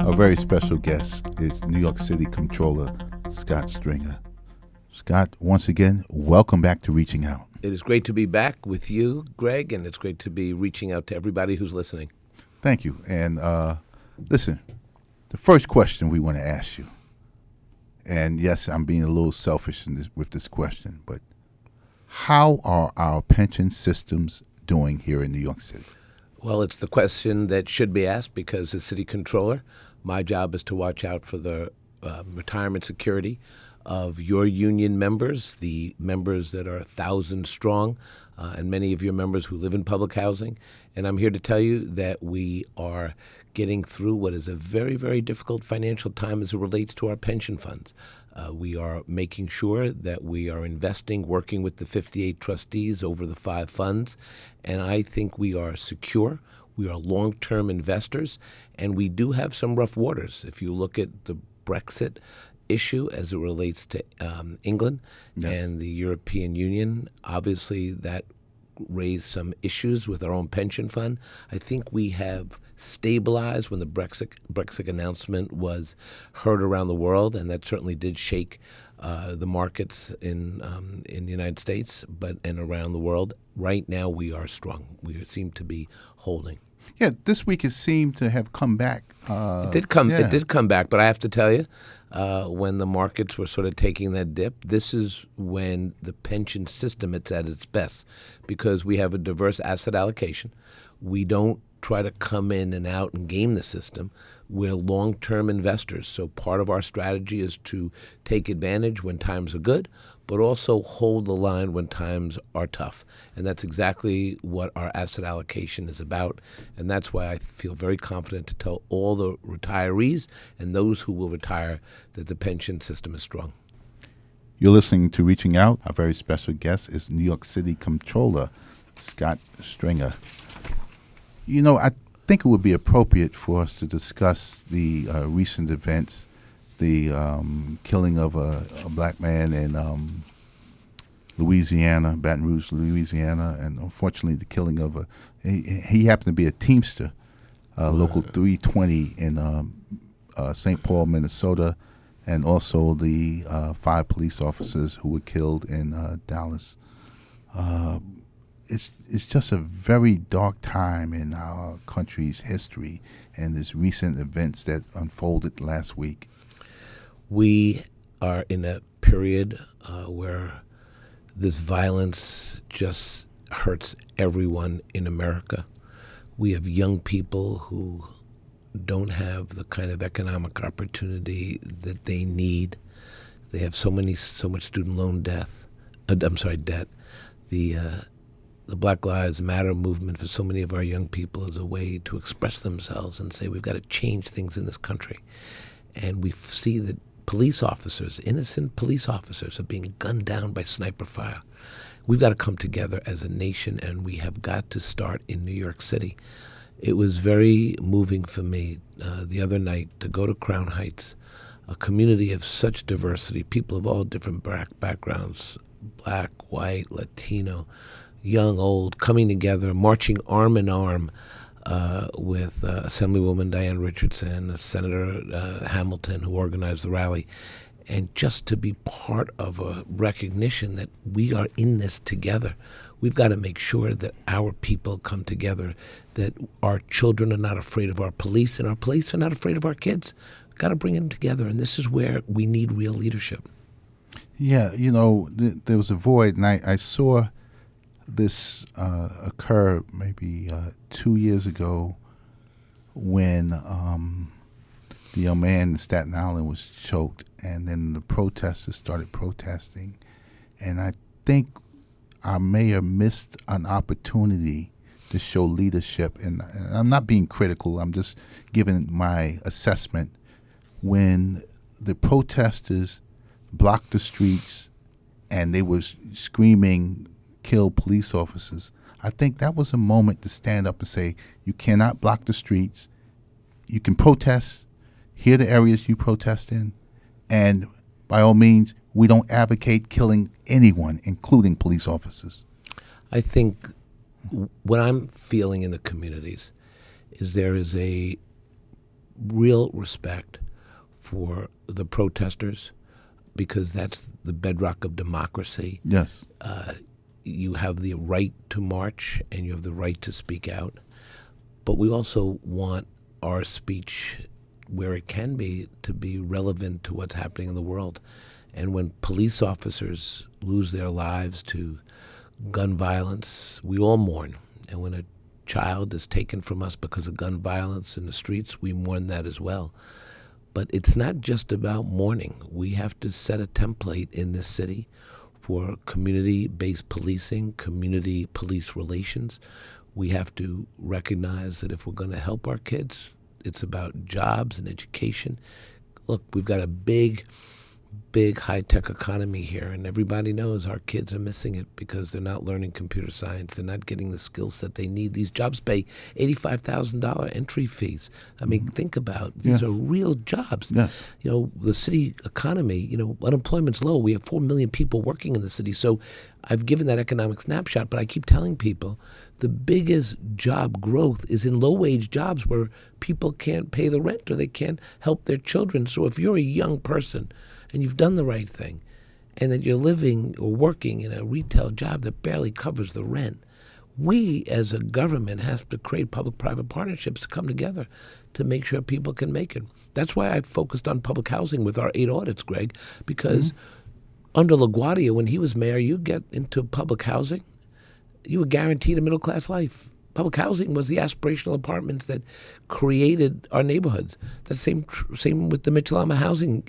Our very special guest is New York City Comptroller Scott Stringer. Scott, once again, welcome back to Reaching Out. It is great to be back with you, Greg, and it's great to be reaching out to everybody who's listening. Thank you. And listen, the first question we want to ask you, and yes, I'm being a little selfish with this question, but how are our pension systems doing here in New York City? Well, it's the question that should be asked because as city controller, my job is to watch out for the retirement security of your union members, the members that are 1,000 strong, and many of your members who live in public housing. And I'm here to tell you that we are getting through what is a very, very difficult financial time as it relates to our pension funds. We are making sure that we are investing, working with the 58 trustees over the 5 funds, and I think we are secure. We are long-term investors, and we do have some rough waters. If you look at the Brexit issue as it relates to England and the European Union, obviously that raised some issues with our own pension fund. I think we have stabilized when the Brexit announcement was heard around the world, and that certainly did shake the markets in the United States, and around the world. Right now, we are strong. We seem to be holding. Yeah, this week it seemed to have come back. It did come back, but I have to tell you, when the markets were sort of taking that dip, this is when the pension system is at its best because we have a diverse asset allocation. We don't try to come in and out and game the system. We're long-term investors, so part of our strategy is to take advantage when times are good, but also hold the line when times are tough. And that's exactly what our asset allocation is about, and that's why I feel very confident to tell all the retirees and those who will retire that the pension system is strong. You're listening to Reaching Out. Our very special guest is New York City Comptroller Scott Stringer. You know, I think it would be appropriate for us to discuss the recent events, the killing of a black man in Louisiana, Baton Rouge, Louisiana, and unfortunately the killing of he happened to be a Teamster, Local 320 in St. Paul, Minnesota, and also the 5 police officers who were killed in Dallas. It's just a very dark time in our country's history and these recent events that unfolded last week. We are in a period where this violence just hurts everyone in America. We have young people who don't have the kind of economic opportunity that they need. They have so much student loan debt. The Black Lives Matter movement for so many of our young people is a way to express themselves and say we've got to change things in this country. And we see that police officers, innocent police officers, are being gunned down by sniper fire. We've got to come together as a nation, and we have got to start in New York City. It was very moving for me the other night to go to Crown Heights, a community of such diversity, people of all different backgrounds, black, white, Latino, young, old, coming together, marching arm in arm with Assemblywoman Diane Richardson, Senator Hamilton, who organized the rally, and just to be part of a recognition that we are in this together. We've got to make sure that our people come together, that our children are not afraid of our police, and our police are not afraid of our kids. We've got to bring them together, and this is where we need real leadership. Yeah, you know, there was a void, and I saw this occur maybe 2 years ago when the young man in Staten Island was choked, and then the protesters started protesting. And I think our mayor missed an opportunity to show leadership. And I'm not being critical, I'm just giving my assessment. When the protesters blocked the streets and they were screaming, "Kill police officers," I think that was a moment to stand up and say, you cannot block the streets. You can protest, here are the areas you protest in, and by all means, we don't advocate killing anyone, including police officers. I think what I'm feeling in the communities is there is a real respect for the protesters because that's the bedrock of democracy. Yes. You have the right to march and you have the right to speak out. But we also want our speech, where it can be, to be relevant to what's happening in the world. And when police officers lose their lives to gun violence, we all mourn. And when a child is taken from us because of gun violence in the streets, we mourn that as well. But it's not just about mourning. We have to set a template in this city for community-based policing, community police relations. We have to recognize that if we're going to help our kids, it's about jobs and education. Look, we've got a big high-tech economy here, and everybody knows our kids are missing it because they're not learning computer science. They're not getting the skill set they need. These jobs pay $85,000 entry fees. I mean, think about these are real jobs. Yes. You know, the city economy, you know, unemployment's low. We have 4 million people working in the city. So I've given that economic snapshot, but I keep telling people the biggest job growth is in low-wage jobs where people can't pay the rent or they can't help their children. So if you're a young person and you've done the right thing, and that you're living or working in a retail job that barely covers the rent, we as a government have to create public-private partnerships to come together to make sure people can make it. That's why I focused on public housing with our 8 audits, Greg, because under LaGuardia, when he was mayor, you get into public housing, you were guaranteed a middle-class life. Public housing was the aspirational apartments that created our neighborhoods. The same with the Mitchell-Lama housing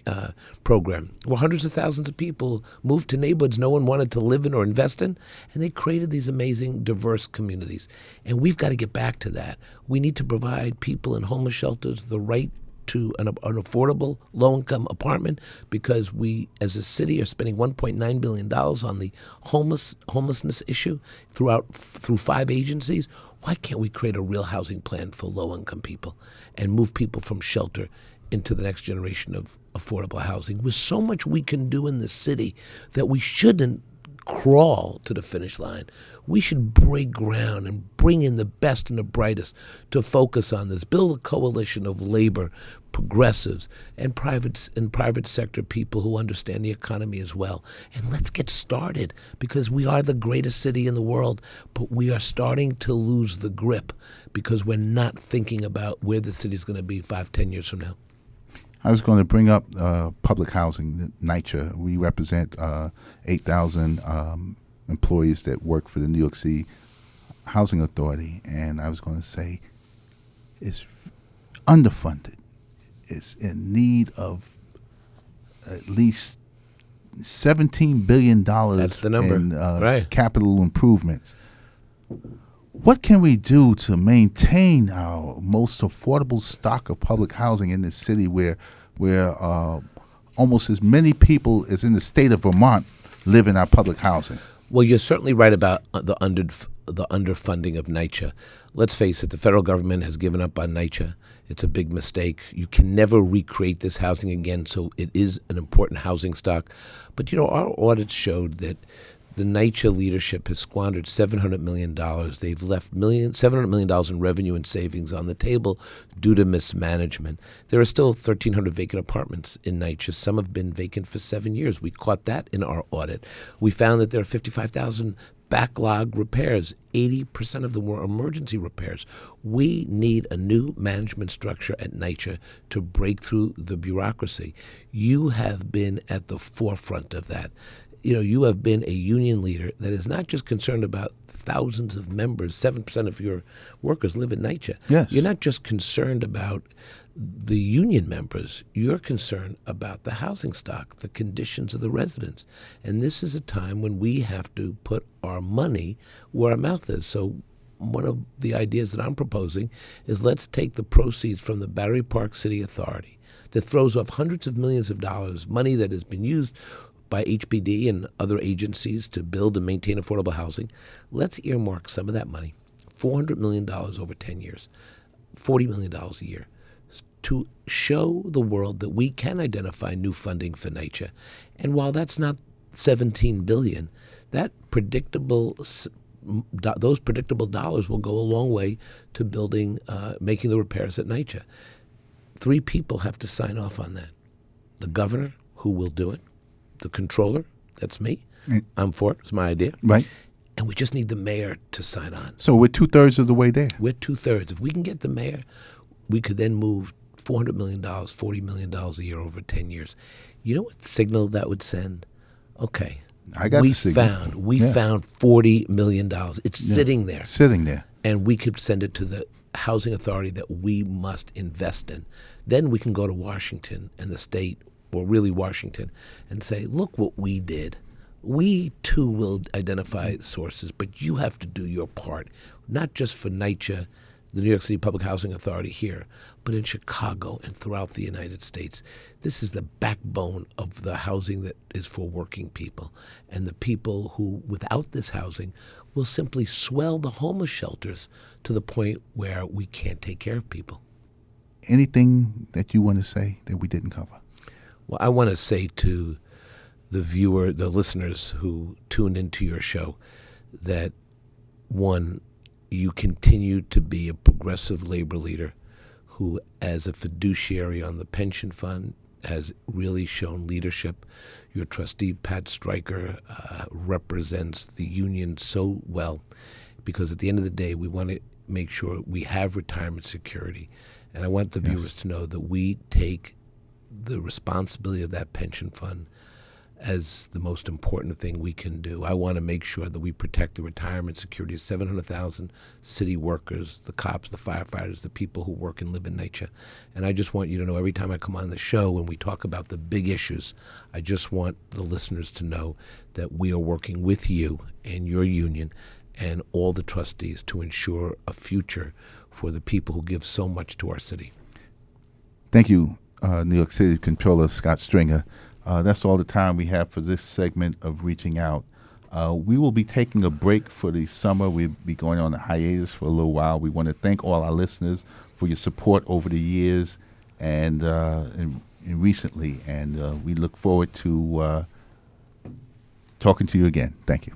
program, where hundreds of thousands of people moved to neighborhoods no one wanted to live in or invest in, and they created these amazing, diverse communities. And we've got to get back to that. We need to provide people in homeless shelters the right to an affordable low-income apartment because we, as a city, are spending $1.9 billion on the homelessness issue through 5 agencies. Why can't we create a real housing plan for low-income people and move people from shelter into the next generation of affordable housing? With so much we can do in the city that we shouldn't crawl to the finish line. We should break ground and bring in the best and the brightest to focus on this. Build a coalition of labor, progressives, and private sector people who understand the economy as well. And let's get started because we are the greatest city in the world, but we are starting to lose the grip because we're not thinking about where the city is going to be 5-10 years from now. I was going to bring up public housing, NYCHA. We represent 8,000 employees that work for the New York City Housing Authority, and I was going to say it's underfunded. It's in need of at least $17 billion That's the number. in Right. capital improvements. What can we do to maintain our most affordable stock of public housing in this city where almost as many people as in the state of Vermont live in our public housing? Well, you're certainly right about the underfunding of NYCHA. Let's face it, the federal government has given up on NYCHA. It's a big mistake. You can never recreate this housing again, so it is an important housing stock. But, you know, our audits showed that the NYCHA leadership has squandered $700 million. They've left $700 million in revenue and savings on the table due to mismanagement. There are still 1,300 vacant apartments in NYCHA. Some have been vacant for 7 years. We caught that in our audit. We found that there are 55,000 backlog repairs. 80% of them were emergency repairs. We need a new management structure at NYCHA to break through the bureaucracy. You have been at the forefront of that. You know, you have been a union leader that is not just concerned about thousands of members. 7% of your workers live in NYCHA. Yes. You're not just concerned about the union members. You're concerned about the housing stock, the conditions of the residents. And this is a time when we have to put our money where our mouth is. So one of the ideas that I'm proposing is let's take the proceeds from the Battery Park City Authority that throws off hundreds of millions of dollars, money that has been used by HPD and other agencies to build and maintain affordable housing. Let's earmark some of that money, $400 million over 10 years, $40 million a year, to show the world that we can identify new funding for NYCHA. And while that's not $17 billion, that predictable those predictable dollars will go a long way to building, making the repairs at NYCHA. 3 people have to sign off on that. The governor, who will do it, the controller, that's me, I'm for it, it's my idea. Right. And we just need the mayor to sign on. So we're 2/3 of the way there. We're 2/3. If we can get the mayor, we could then move $400 million, $40 million a year over 10 years. You know what signal that would send? Okay. I got the signal. We found $40 million. It's sitting there. Sitting there. And we could send it to the housing authority that we must invest in. Then we can go to Washington and the state, or really Washington, and say, look what we did. We, too, will identify sources, but you have to do your part, not just for NYCHA, the New York City Public Housing Authority here, but in Chicago and throughout the United States. This is the backbone of the housing that is for working people, and the people who, without this housing, will simply swell the homeless shelters to the point where we can't take care of people. Anything that you want to say that we didn't cover? Well, I want to say to the listeners who tuned into your show, that one, you continue to be a progressive labor leader who, as a fiduciary on the pension fund, has really shown leadership. Your trustee, Pat Stryker, represents the union so well, because at the end of the day, we want to make sure we have retirement security. And I want the viewers to know that we take the responsibility of that pension fund as the most important thing we can do. I want to make sure that we protect the retirement security of 700,000 city workers, the cops, the firefighters, the people who work and live in NYCHA. And I just want you to know, every time I come on the show, when we talk about the big issues, I just want the listeners to know that we are working with you and your union and all the trustees to ensure a future for the people who give so much to our city. Thank you, New York City Comptroller Scott Stringer. That's all the time we have for this segment of Reaching Out. We will be taking a break for the summer. We'll be going on a hiatus for a little while. We want to thank all our listeners for your support over the years and recently. And we look forward to talking to you again. Thank you.